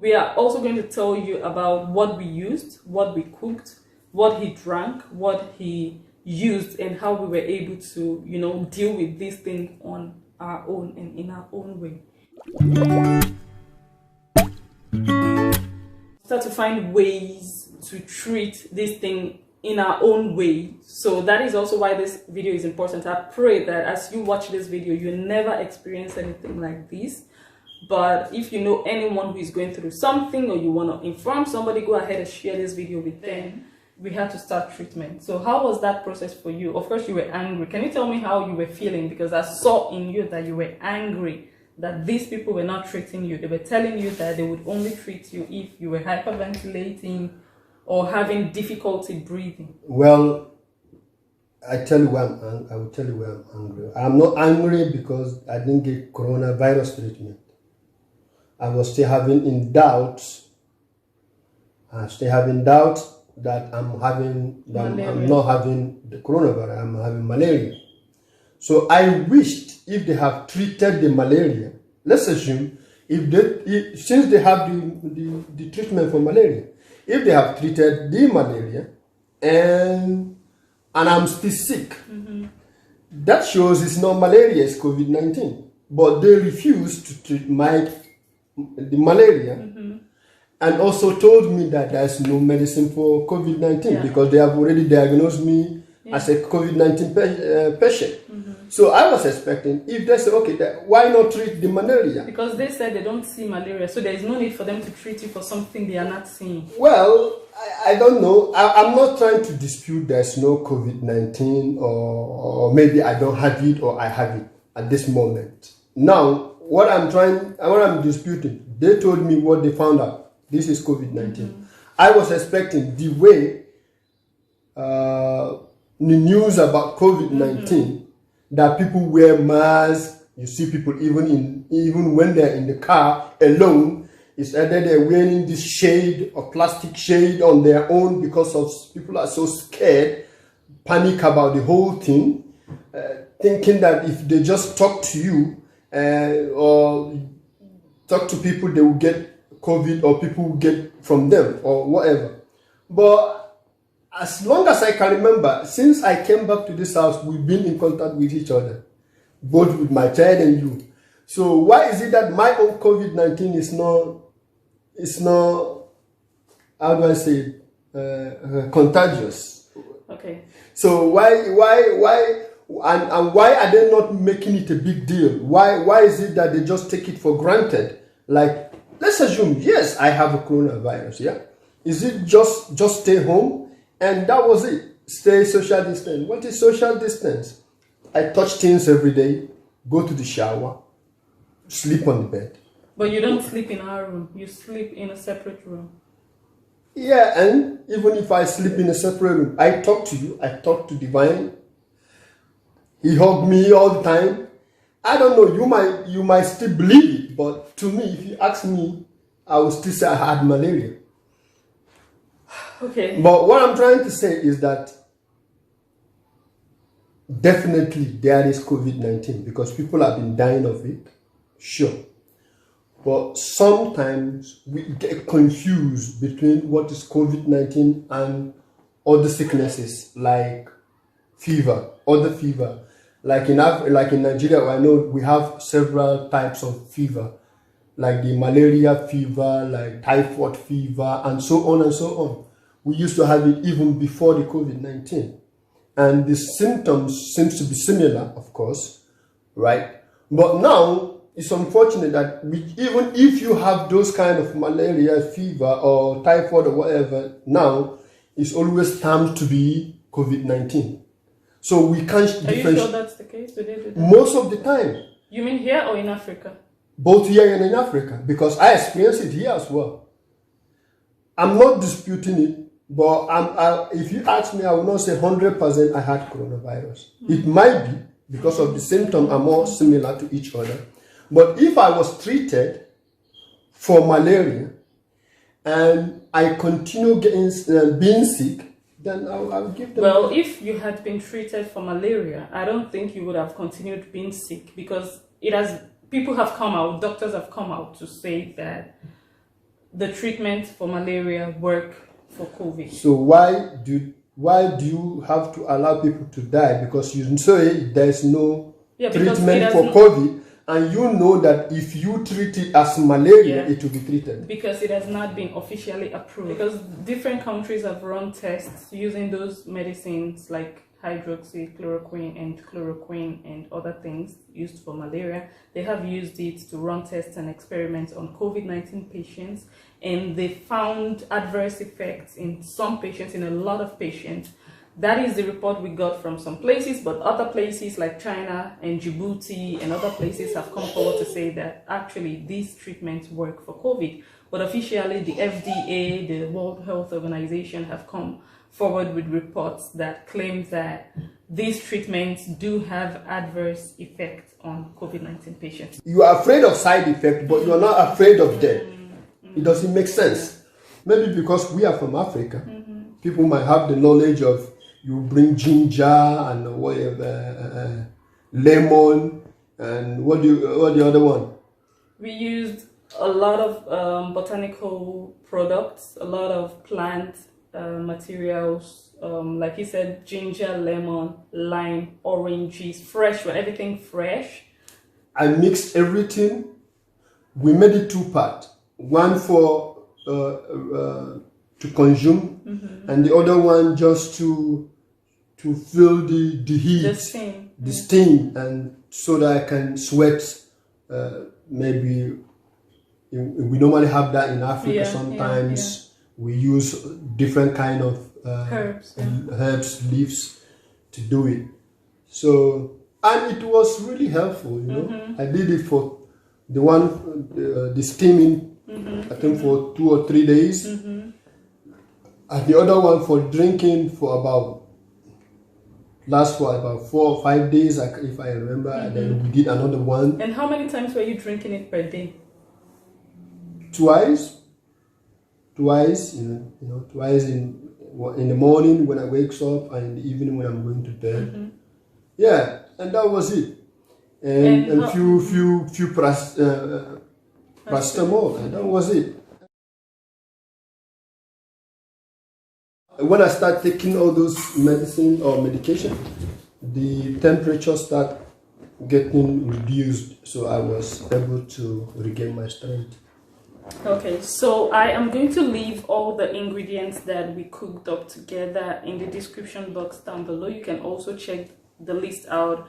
We are also going to tell you about what we used, what we cooked, what he drank, what he used, and how we were able to, deal with this thing on our own and in our own way. Start to find ways to treat this thing in our own way. So that is also why this video is important. I pray that as you watch this video, you never experience anything like this. But if you know anyone who is going through something, or you want to inform somebody, go ahead and share this video with them. We had to start treatment. So how was that process for you? Of course, you were angry. Can you tell me how you were feeling? Because I saw in you that you were angry that these people were not treating you. They were telling you that they would only treat you if you were hyperventilating or having difficulty breathing. Well, I will tell you why I'm angry. I'm not angry because I didn't get coronavirus treatment. I was still having doubt that I'm not having the coronavirus. I'm having malaria. So I wished if they have treated the malaria, let's assume since they have the treatment for malaria, if they have treated the malaria and I'm still sick, that shows it's not malaria, it's COVID-19. But they refused to treat the malaria, and also told me that there's no medicine for COVID-19 because they have already diagnosed me as a COVID-19 patient. So I was expecting, if they say, okay, why not treat the malaria? Because they said they don't see malaria, so there is no need for them to treat you for something they are not seeing. Well, I don't know. I'm not trying to dispute there's no COVID-19 or maybe I don't have it or I have it at this moment. Now, what I'm disputing, they told me what they found out. This is COVID-19. I was expecting the way the news about COVID-19, that people wear masks. You see people even when they're in the car alone, it's either they're wearing this shade or plastic shade on their own because of people are so scared, panic about the whole thing, thinking that if they just talk to you or talk to people, they will get COVID or people will get from them or whatever. But as long as I can remember, since I came back to this house, we've been in contact with each other, both with my child and you. So why is it that my own COVID-19 is not, how do I say it, contagious? Okay. So why are they not making it a big deal? Why is it that they just take it for granted? Like, let's assume, yes, I have a coronavirus, yeah? Is it just stay home and that was it? Stay social distance. What is social distance? I touch things every day, go to the shower, sleep on the bed. But you don't sleep in our room. You sleep in a separate room. Yeah, and even if I sleep in a separate room, I talk to you, I talk to Divine. He hugged me all the time. I don't know, you might still believe it, but to me, if you ask me, I will still say I had malaria. Okay. But what I'm trying to say is that definitely there is COVID-19 because people have been dying of it, sure. But sometimes we get confused between what is COVID-19 and other sicknesses like fever, other fever. Like in Nigeria, I know we have several types of fever, like the malaria fever, like typhoid fever, and so on and so on. We used to have it even before the COVID-19. And the symptoms seems to be similar, of course, right? But now, it's unfortunate that even if you have those kind of malaria fever or typhoid or whatever, now it's always termed to be COVID-19. So we can't differentiate. Are you sure that's the case? Do they do that? Most of the time. You mean here or in Africa? Both here and in Africa, because I experienced it here as well. I'm not disputing it, but if you ask me, I will not say 100% I had coronavirus. It might be because of the symptoms are more similar to each other. But if I was treated for malaria and I continue being sick, then I'll give them. Well, if you had been treated for malaria, I don't think you would have continued being sick because people have come out, doctors have come out to say that the treatment for malaria work for COVID. So why do you have to allow people to die? Because you say there's no treatment for COVID, and you know that if you treat it as malaria, it will be treated. Because it has not been officially approved. Because different countries have run tests using those medicines like hydroxychloroquine and chloroquine and other things used for malaria. They have used it to run tests and experiments on COVID-19 patients, and they found adverse effects in some patients, in a lot of patients. That is the report we got from some places, but other places like China and Djibouti and other places have come forward to say that actually these treatments work for COVID. But officially, the FDA, the World Health Organization, have come forward with reports that claim that these treatments do have adverse effects on COVID-19 patients. You are afraid of side effects, but you are not afraid of death. It doesn't make sense. Maybe because we are from Africa, people might have the knowledge of you bring ginger and whatever, lemon, and what the other one? We used a lot of botanical products, a lot of plant materials, like you said, ginger, lemon, lime, oranges, fresh, everything fresh. I mixed everything. We made it two parts. One for to consume, and the other one just to feel the heat, the steam, and so that I can sweat. Maybe we normally have that in Africa. Sometimes we use different kind of herbs, leaves to do it. So, and it was really helpful. You know, I did it for the one, the steaming. I think for 2 or 3 days, and the other one for drinking for about 4 or 5 days, if I remember. And then we did another one. And how many times were you drinking it per day? Twice. Twice in the morning when I wake up, and in the evening when I'm going to bed. Yeah, and that was it. And few paracetamol, and that was it. When I start taking all those medicine or medication, the temperature start getting reduced, so I was able to regain my strength. Okay, so I am going to leave all the ingredients that we cooked up together in the description box down below. You can also check the list out.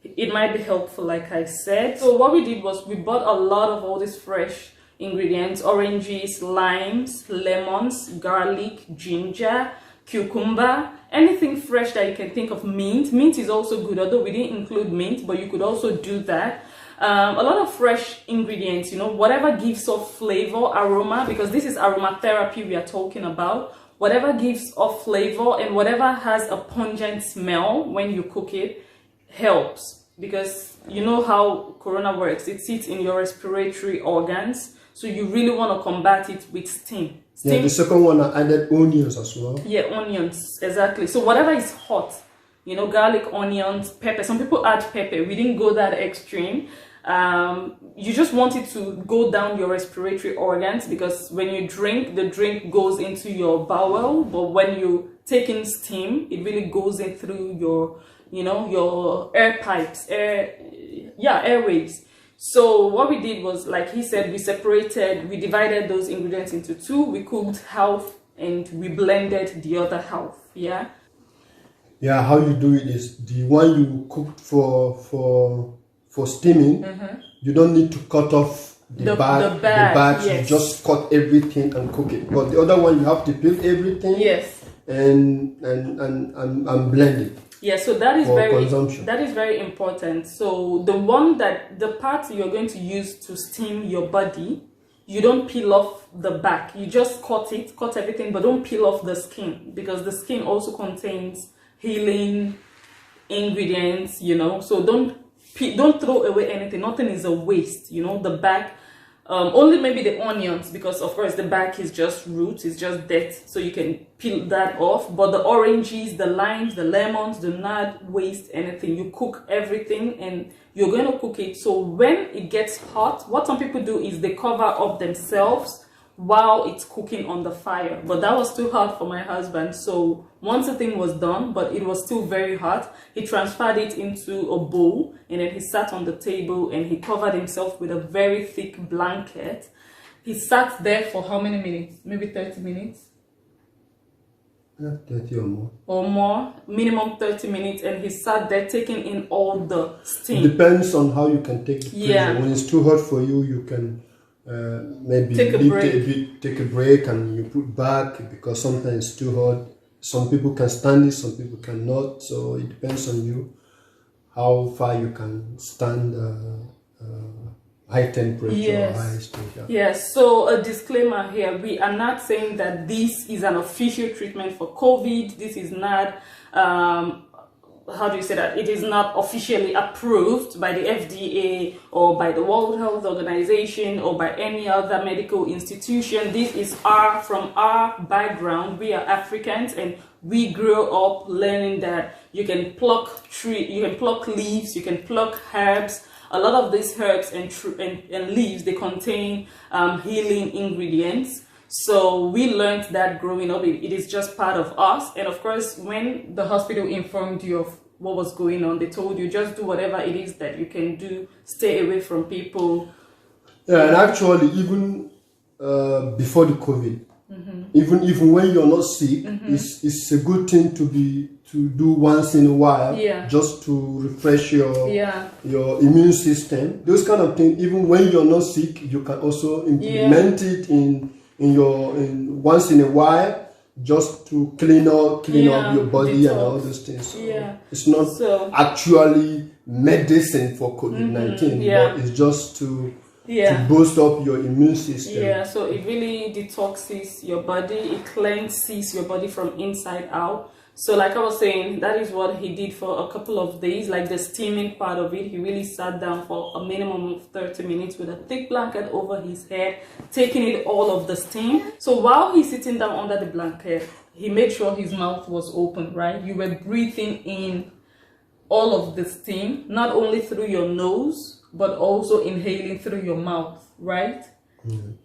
It might be helpful, like I said. So what we did was we bought a lot of all these fresh ingredients: oranges, limes, lemons, garlic, ginger, cucumber, anything fresh that you can think of. Mint is also good, although we didn't include mint, but you could also do that. A lot of fresh ingredients, you know, whatever gives off flavor, aroma, because this is aromatherapy we are talking about. Whatever gives off flavor and whatever has a pungent smell when you cook it helps, because you know how corona works. It sits in your respiratory organs, so you really want to combat it with steam. Yeah, the second one I added onions as well. Yeah, onions, exactly. So whatever is hot, you know, garlic, onions, pepper. Some people add pepper. We didn't go that extreme. You just want it to go down your respiratory organs, because when you drink, the drink goes into your bowel, but when you take in steam, it really goes in through your, you know, your air pipes, airways. So what we did was, like he said, we divided those ingredients into two. We cooked half and we blended the other half. Yeah, how you do it is the one you cooked for steaming. You don't need to cut off the back. Yes. You just cut everything and cook it. But the other one, you have to peel everything. Yes. And blend it. Yeah, so that is very important. So the part you're going to use to steam your body, you don't peel off the back. You just cut everything, but don't peel off the skin, because the skin also contains healing ingredients, you know. So don't throw away anything. Nothing is a waste, you know. The back, only maybe the onions, because of course the back is just roots, it's just dirt, so you can peel that off. But the oranges, the limes, the lemons, do not waste anything. You cook everything and you're going to cook it. So when it gets hot, what some people do is they cover up themselves while it's cooking on the fire. But that was too hot for my husband. So once the thing was done, but it was still very hot, he transferred it into a bowl, and then he sat on the table and he covered himself with a very thick blanket. He sat there for how many minutes? Maybe 30 minutes? Yeah, 30 or more. Or more, minimum 30 minutes, and he sat there taking in all the steam. It depends on how you can take the pressure. Yeah. When it's too hot for you, you can maybe Take a break. take a break and you put back, because sometimes it's too hot. Some people can stand it, some people cannot. So it depends on you how far you can stand high temperature or high temperature. Yes, so a disclaimer here, we are not saying that this is an official treatment for COVID. This is not, how do you say that? It is not officially approved by the FDA or by the World Health Organization or by any other medical institution. This is from our background. We are Africans, and we grew up learning that you can pluck leaves, you can pluck herbs. A lot of these herbs and leaves, they contain healing ingredients. So we learned that growing up. It is just part of us. And of course, when the hospital informed you of what was going on, they told you just do whatever it is that you can do. Stay away from people. Yeah, and actually, even before the COVID, even when you're not sick, it's a good thing to do once in a while, just to refresh your immune system. Those kind of things, even when you're not sick, you can also implement it in once in a while, just to clean up your body and all those things. So it's not actually medicine for COVID-19, but it's just to boost up your immune system. Yeah, so it really detoxes your body, it cleanses your body from inside out. So like I was saying, that is what he did for a couple of days, like the steaming part of it. He really sat down for a minimum of 30 minutes with a thick blanket over his head, taking in all of the steam. So while he's sitting down under the blanket, he made sure his mouth was open, right? You were breathing in all of the steam, not only through your nose, but also inhaling through your mouth, right?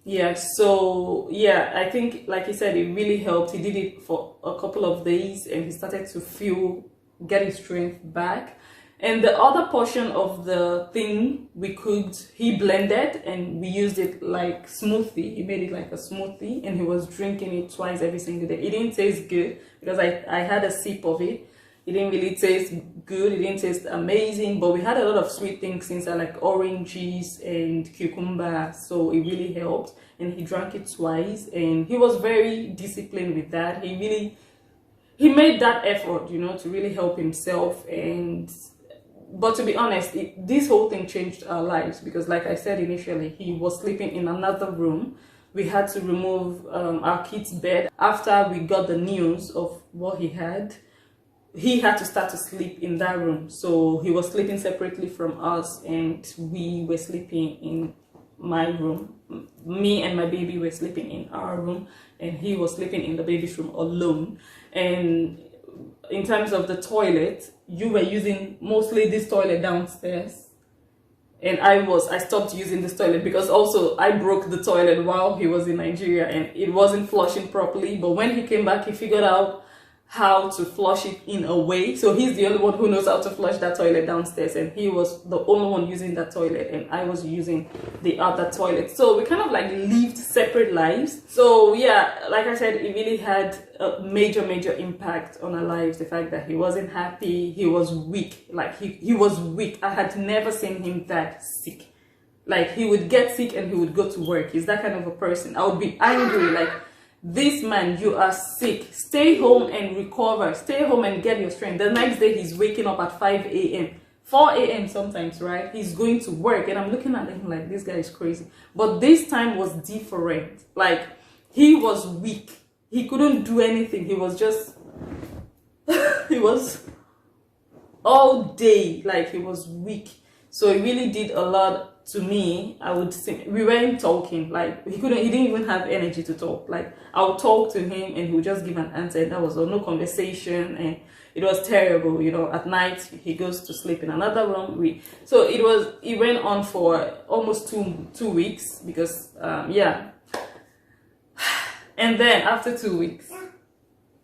Yeah, so I think, like he said, it really helped. He did it for a couple of days and he started to get his strength back. And the other portion of the thing we cooked, he blended and we used it like smoothie. He made it like a smoothie and he was drinking it twice every single day. It didn't taste good because I had a sip of it. It didn't really taste good. It didn't taste amazing, but we had a lot of sweet things inside, like oranges and cucumber. So it really helped. And he drank it twice, and he was very disciplined with that. He made that effort, to really help himself. But to be honest, this whole thing changed our lives because, like I said initially, he was sleeping in another room. We had to remove our kid's bed after we got the news of what he had. He had to start to sleep in that room. So he was sleeping separately from us and we were sleeping in my room. Me and my baby were sleeping in our room and he was sleeping in the baby's room alone. And in terms of the toilet, you were using mostly this toilet downstairs. And I stopped using this toilet because also I broke the toilet while he was in Nigeria and it wasn't flushing properly. But when he came back, he figured out how to flush it in a way. So he's the only one who knows how to flush that toilet downstairs, and he was the only one using that toilet and I was using the other toilet. So we kind of like lived separate lives. So yeah, like I said, it really had a major impact on our lives. The fact that he wasn't happy, he was weak. Like he was weak. I had never seen him that sick. Like he would get sick and he would go to work. He's that kind of a person. I would be angry, like, this man, you are sick. Stay home and recover. Stay home and get your strength. The next day, he's waking up at 5 a.m. 4 a.m. sometimes, right? He's going to work. And I'm looking at him like, this guy is crazy. But this time was different. Like, he was weak. He couldn't do anything. He was just... he was all day. Like, he was weak. So it really did a lot to me. I would say we weren't talking, like he didn't even have energy to talk. Like I would talk to him and he would just give an answer and that was no conversation, and it was terrible. At night he goes to sleep in another room. So it went on for almost two weeks because And then after 2 weeks,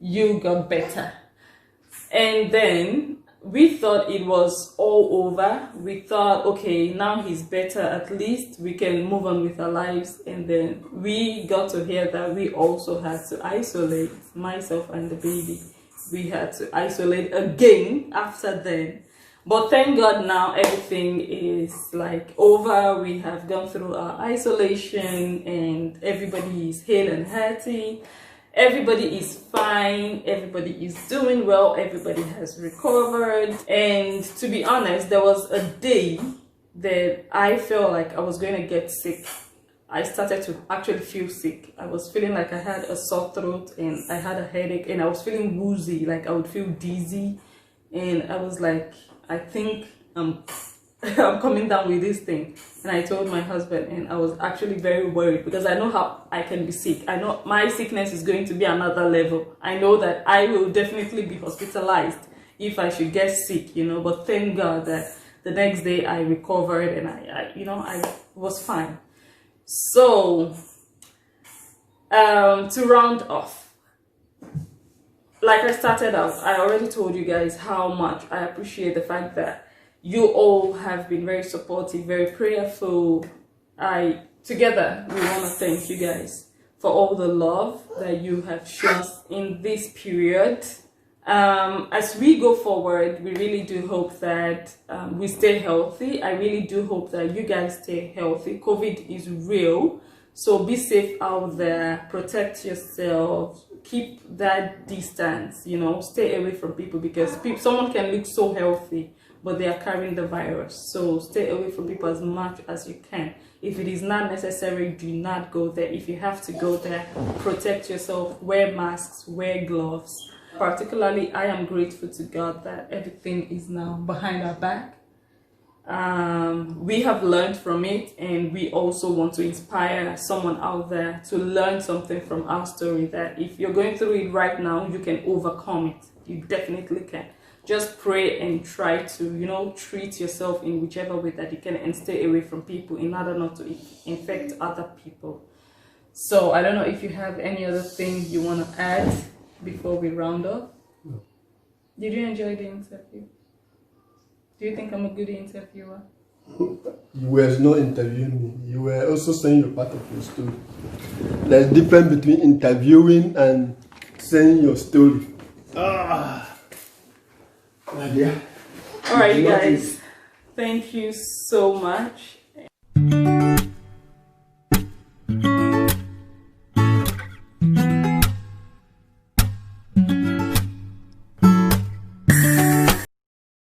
you got better. And then we thought it was all over. We thought, okay, now he's better. At least we can move on with our lives. And then we got to hear that we also had to isolate, myself and the baby. We had to isolate again after then. But thank God now everything is like over. We have gone through our isolation and everybody is hale and healthy. Everybody is fine. Everybody is doing well. Everybody has recovered. And to be honest, there was a day that I felt like I was going to get sick. I started to actually feel sick. I was feeling like I had a sore throat and I had a headache and I was feeling woozy, like I would feel dizzy. And I was like, I think I'm coming down with this thing. And I told my husband, and I was actually very worried because I know how I can be sick. I know my sickness is going to be another level. I know that I will definitely be hospitalized if I should get sick, you know. But thank God that the next day I recovered and I was fine. So to round off, like I started out, I already told you guys how much I appreciate the fact that you all have been very supportive, very prayerful. Together, we want to thank you guys for all the love that you have shown in this period. As we go forward, we really do hope that we stay healthy. I really do hope that you guys stay healthy. COVID is real, so be safe out there, protect yourself, keep that distance, you know, stay away from people because someone can look so healthy but they are carrying the virus. So stay away from people as much as you can. If it is not necessary, do not go there. If you have to go there, protect yourself, wear masks, wear gloves. Particularly, I am grateful to God that everything is now behind our back. We have learned from it, and we also want to inspire someone out there to learn something from our story, that if you're going through it right now, you can overcome it. You definitely can. Just pray and try to, you know, treat yourself in whichever way that you can and stay away from people in order not to infect other people. So I don't know if you have any other thing you want to add before we round up. No. Did you enjoy the interview? Do you think I'm a good interviewer? You were not interviewing me. You were also saying your part of your story. There's a difference between interviewing and saying your story. My dear. All right, you guys. Thank you so much.